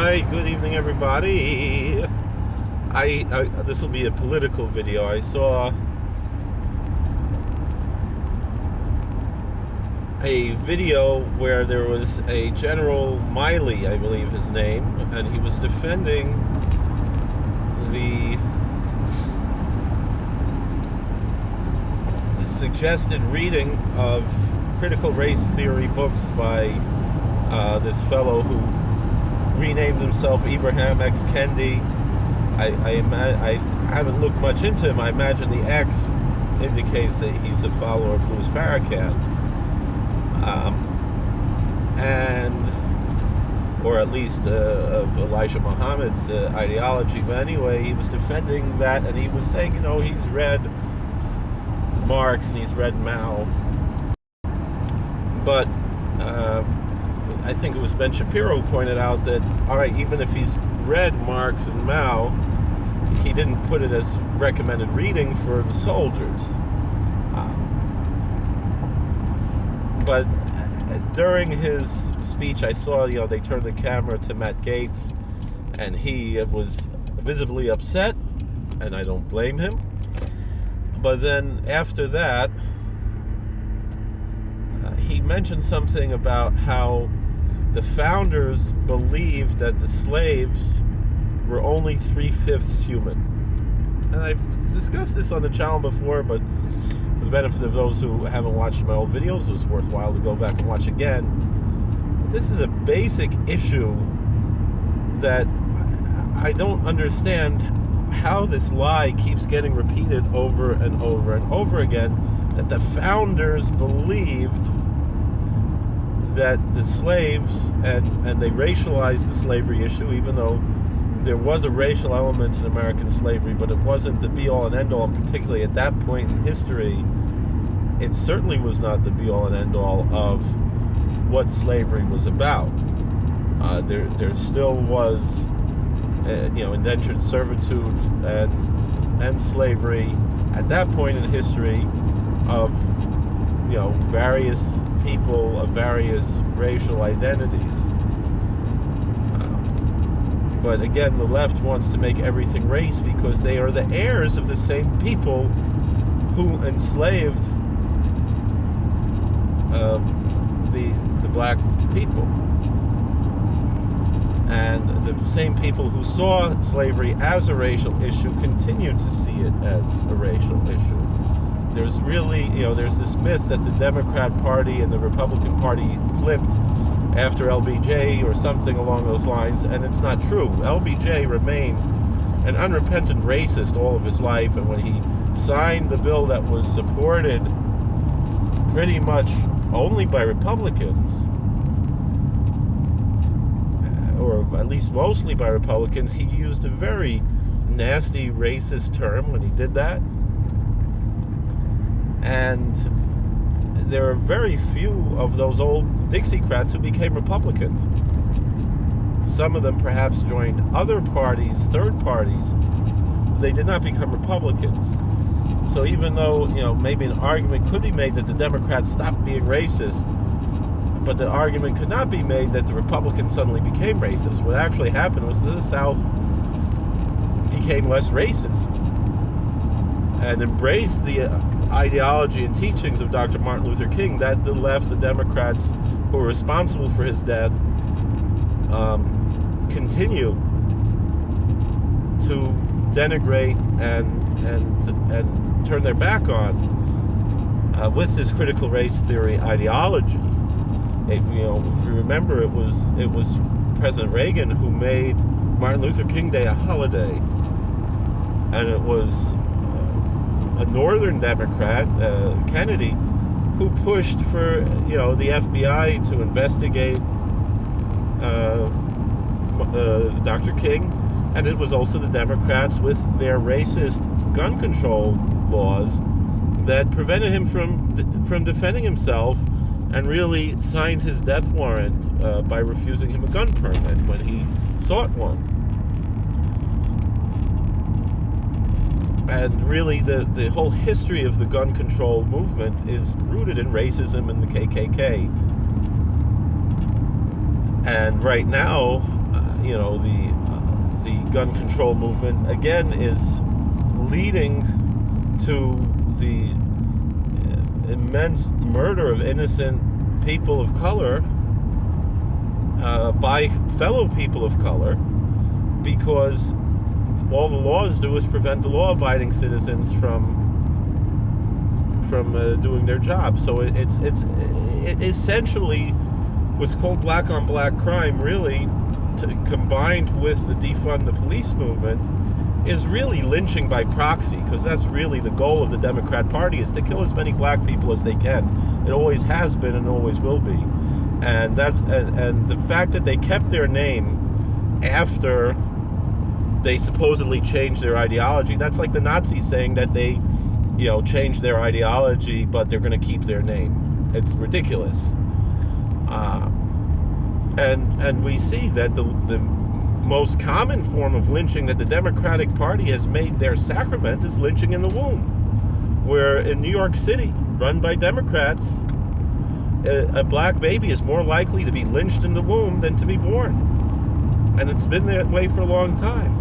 Hi, good evening, everybody. I this will be a political video. I saw a video where there was a General Miley, I believe his name, and he was defending the suggested reading of critical race theory books by this fellow who renamed himself Ibram X. Kendi. I haven't looked much into him. I imagine the X indicates that he's a follower of Louis Farrakhan, and or at least of Elijah Muhammad's ideology. But anyway, he was defending that, and he was saying, he's read Marx and he's read Mao, but I think it was Ben Shapiro who pointed out that, all right, even if he's read Marx and Mao, he didn't put it as recommended reading for the soldiers. But during his speech, I saw, they turned the camera to Matt Gaetz, and he was visibly upset, and I don't blame him. But then after that, he mentioned something about how the founders believed that the slaves were only 3/5 human. And I've discussed this on the channel before, but for the benefit of those who haven't watched my old videos, it was worthwhile to go back and watch again. This is a basic issue that I don't understand how this lie keeps getting repeated over and over and over again, that the founders believed that the slaves, and they racialized the slavery issue, even though there was a racial element in American slavery, but it wasn't the be-all and end-all, and particularly at that point in history, it certainly was not the be-all and end-all of what slavery was about. There still was, indentured servitude and slavery at that point in history of, various people of various racial identities. But again, the left wants to make everything race because they are the heirs of the same people who enslaved the black people. And the same people who saw slavery as a racial issue continue to see it as a racial issue. There's really, there's this myth that the Democrat Party and the Republican Party flipped after LBJ or something along those lines, and it's not true. LBJ remained an unrepentant racist all of his life, and when he signed the bill that was supported pretty much only by Republicans, or at least mostly by Republicans, he used a very nasty racist term when he did that. And there are very few of those old Dixiecrats who became Republicans. Some of them perhaps joined other parties, third parties. They did not become Republicans. So even though, maybe an argument could be made that the Democrats stopped being racist, but the argument could not be made that the Republicans suddenly became racist. What actually happened was that the South became less racist and embraced the ideology and teachings of Dr. Martin Luther King that the left, the Democrats who were responsible for his death, continue to denigrate and turn their back on with this critical race theory ideology. If you remember, it was President Reagan who made Martin Luther King Day a holiday, and it was a Northern Democrat, Kennedy, who pushed for the FBI to investigate Dr. King, and it was also the Democrats with their racist gun control laws that prevented him from defending himself, and really signed his death warrant by refusing him a gun permit when he sought one. And really, the whole history of the gun control movement is rooted in racism and the KKK. And right now, the gun control movement again is leading to the immense murder of innocent people of color by fellow people of color, because all the laws do is prevent the law-abiding citizens from doing their job. So it's essentially what's called black on black crime, really, combined with the defund the police movement, is really lynching by proxy, because that's really the goal of the Democrat Party, is to kill as many black people as they can. It always has been and always will be. And the fact that they kept their name after they supposedly changed their ideology, that's like the Nazis saying that they changed their ideology but they're going to keep their name. It's ridiculous. And we see that the most common form of lynching that the Democratic Party has made their sacrament is lynching in the womb, where in New York City, run by Democrats, a black baby is more likely to be lynched in the womb than to be born. And it's been that way for a long time.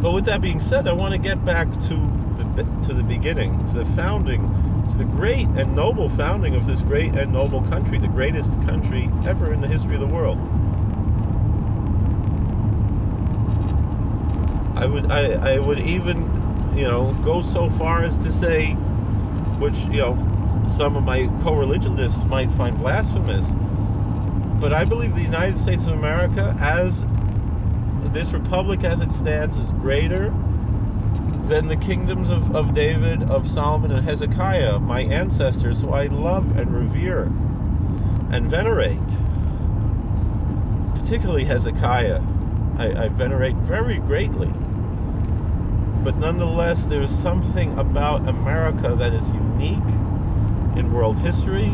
But with that being said, I want to get back to the beginning, to the founding, to the great and noble founding of this great and noble country, the greatest country ever in the history of the world. I would even, go so far as to say, which, some of my co-religionists might find blasphemous, but I believe the United States of America, as this republic as it stands, is greater than the kingdoms of David, of Solomon, and Hezekiah, my ancestors, who I love and revere and venerate. Particularly Hezekiah, I venerate very greatly. But nonetheless, there's something about America that is unique in world history,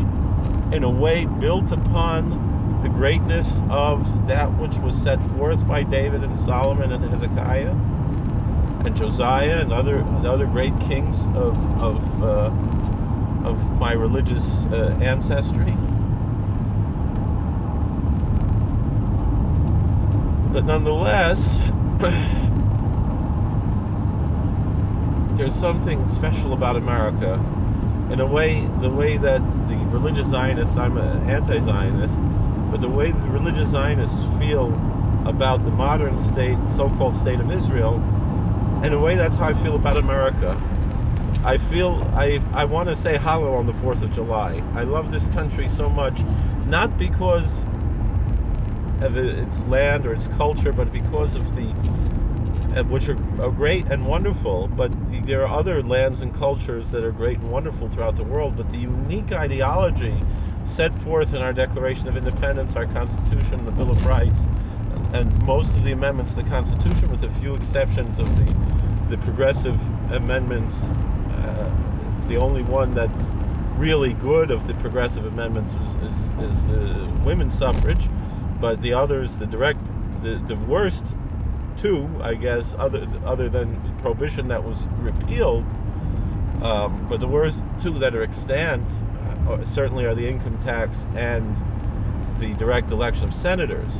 in a way built upon the greatness of that which was set forth by David and Solomon and Hezekiah and Josiah and the other great kings of my religious ancestry. But nonetheless, there's something special about America. In a way, the way that the religious Zionists, I'm an anti-Zionist, but the way the religious Zionists feel about the modern state, so-called state of Israel, in a way that's how I feel about America. I want to say Hallel on the 4th of July. I love this country so much, not because of its land or its culture, but because of which are great and wonderful, but there are other lands and cultures that are great and wonderful throughout the world, but the unique ideology set forth in our Declaration of Independence, our Constitution, the Bill of Rights, and most of the amendments to the Constitution, with a few exceptions of the progressive amendments. The only one that's really good of the progressive amendments is women's suffrage, but the others, the worst two, I guess, other than prohibition that was repealed, but the worst two that are extant certainly are the income tax and the direct election of senators,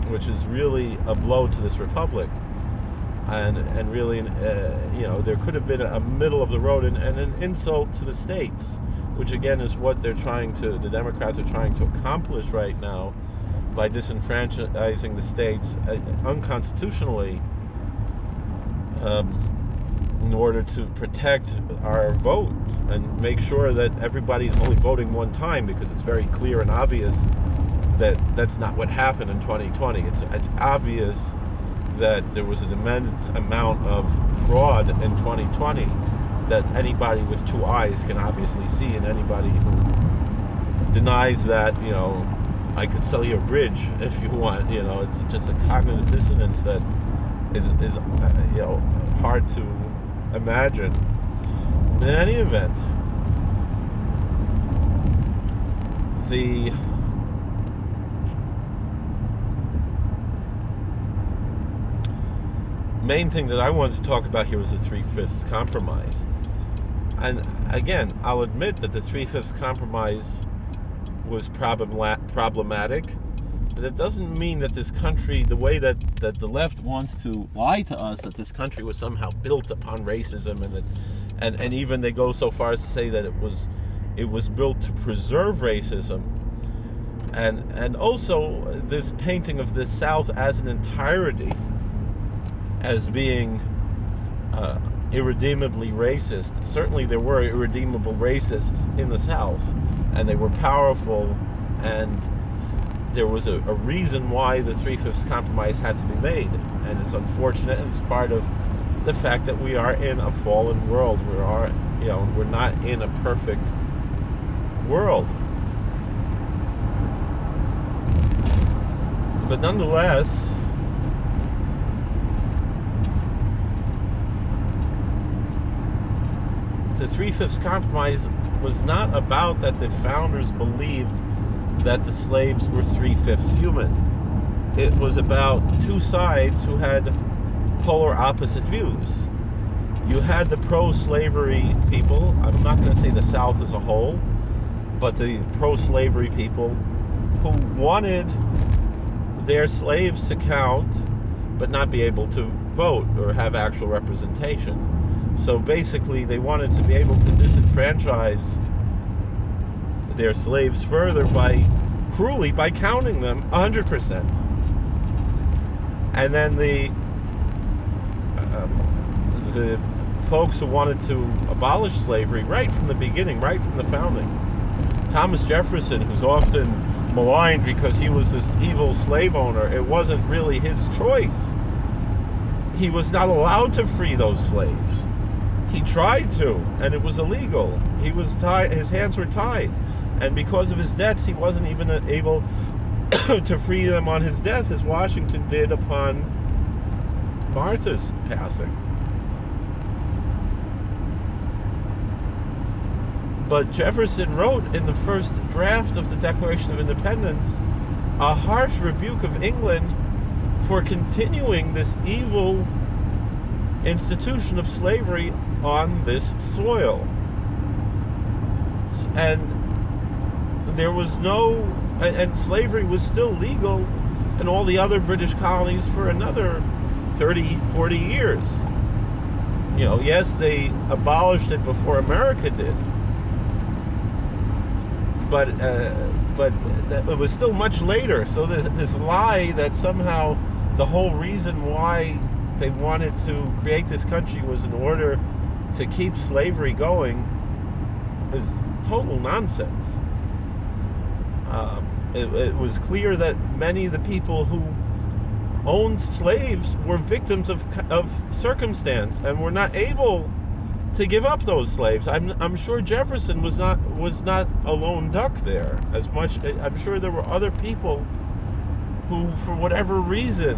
which is really a blow to this republic, and really, there could have been a middle of the road and an insult to the states, which again is what the Democrats are trying to accomplish right now by disenfranchising the states unconstitutionally, in order to protect our vote and make sure that everybody's only voting one time, because it's very clear and obvious that that's not what happened in 2020. It's obvious that there was an immense amount of fraud in 2020 that anybody with two eyes can obviously see, and anybody who denies that, I could sell you a bridge if you want, it's just a cognitive dissonance that is hard to imagine. In any event, the main thing that I wanted to talk about here was the 3/5 compromise. And again, I'll admit that the Three-Fifths Compromise was problematic, but it doesn't mean that this country, the way that the left wants to lie to us, that this country was somehow built upon racism, and even they go so far as to say that it was built to preserve racism, and also this painting of the South as an entirety as being irredeemably racist. Certainly there were irredeemable racists in the South, and they were powerful, and there was a reason why the Three-Fifths Compromise had to be made, and it's unfortunate, and it's part of the fact that we are in a fallen world. We're not in a perfect world. But nonetheless, the Three-Fifths Compromise was not about that the founders believed that the slaves were 3/5 human. It was about two sides who had polar opposite views. You had the pro-slavery people, I'm not going to say the South as a whole, but the pro-slavery people who wanted their slaves to count but not be able to vote or have actual representation. So basically they wanted to be able to disenfranchise their slaves further cruelly by counting them 100%. And then the folks who wanted to abolish slavery right from the beginning, right from the founding, Thomas Jefferson, who's often maligned because he was this evil slave owner, it wasn't really his choice. He was not allowed to free those slaves. He tried to, and it was illegal. He was tied, his hands were tied, and because of his debts, he wasn't even able to free them on his death, as Washington did upon Martha's passing. But Jefferson wrote in the first draft of the Declaration of Independence a harsh rebuke of England for continuing this evil institution of slavery on this soil. And there was and slavery was still legal in all the other British colonies for another 30, 40 years. Yes, they abolished it before America did, but it was still much later. So this lie that somehow the whole reason why they wanted to create this country was in order to keep slavery going is total nonsense. It was clear that many of the people who owned slaves were victims of circumstance and were not able to give up those slaves. I'm sure Jefferson was not a lone duck there as much. I'm sure there were other people who, for whatever reason,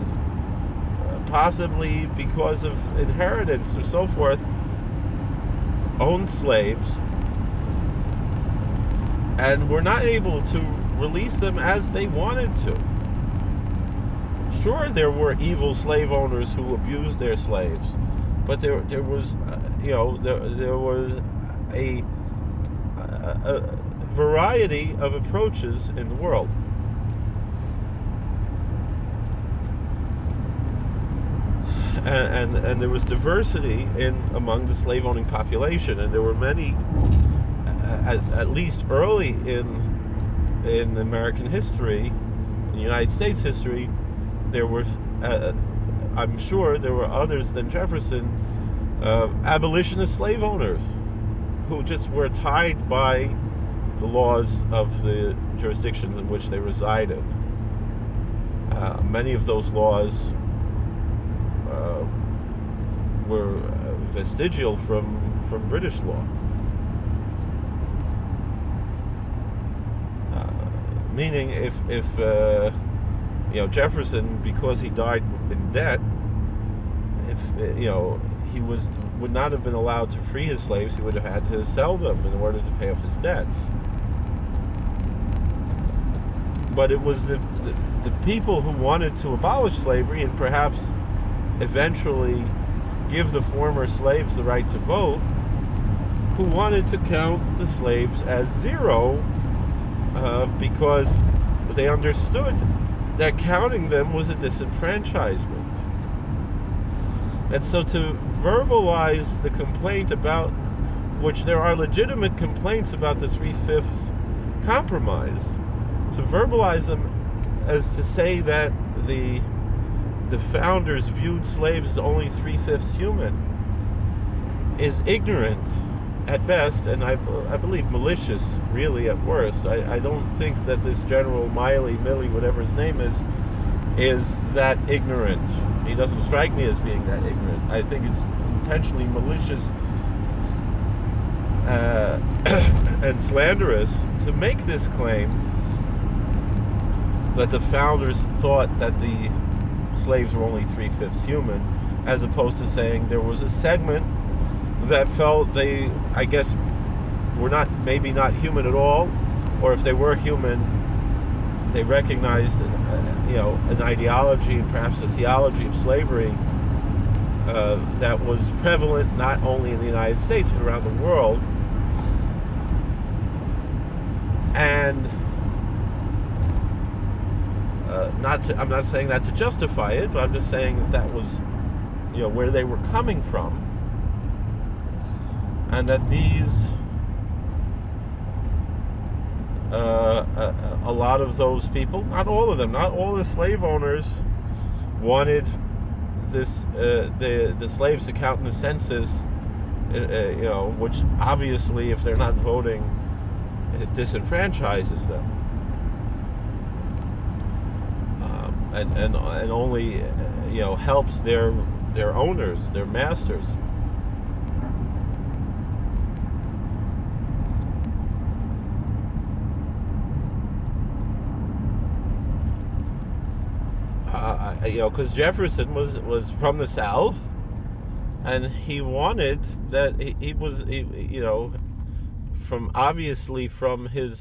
possibly because of inheritance or so forth, owned slaves and were not able to release them as they wanted to. Sure, there were evil slave owners who abused their slaves, but there was there was a variety of approaches in the world. And there was diversity among the slave owning population, and there were many, at least early in American history, in United States history, there were, I'm sure there were others than Jefferson, abolitionist slave owners who just were tied by the laws of the jurisdictions in which they resided. Many of those laws were vestigial from British law. Meaning, if Jefferson, because he died in debt, he would not have been allowed to free his slaves, he would have had to sell them in order to pay off his debts. But it was the people who wanted to abolish slavery and perhaps eventually give the former slaves the right to vote, who wanted to count the slaves as zero because they understood that counting them was a disenfranchisement. And so to verbalize the complaint about, which there are legitimate complaints about the 3/5 compromise, to verbalize them as to say that the founders viewed slaves as only 3/5 human is ignorant at best, and I believe malicious really at worst. I don't think that this General Miley, whatever his name is that ignorant. He doesn't strike me as being that ignorant. I think it's intentionally malicious and slanderous to make this claim that the founders thought that the slaves were only 3/5 human, as opposed to saying there was a segment that felt they, I guess, were maybe not human at all, or if they were human, they recognized an ideology and perhaps a theology of slavery that was prevalent not only in the United States but around the world. And I'm not saying that to justify it, but I'm just saying that was where they were coming from, and that these a lot of those people, not all of them, not all the slave owners, wanted this the slaves to count in the census, which obviously, if they're not voting, it disenfranchises them, and only helps their owners, their masters. Because Jefferson was from the South, and he wanted that he was from his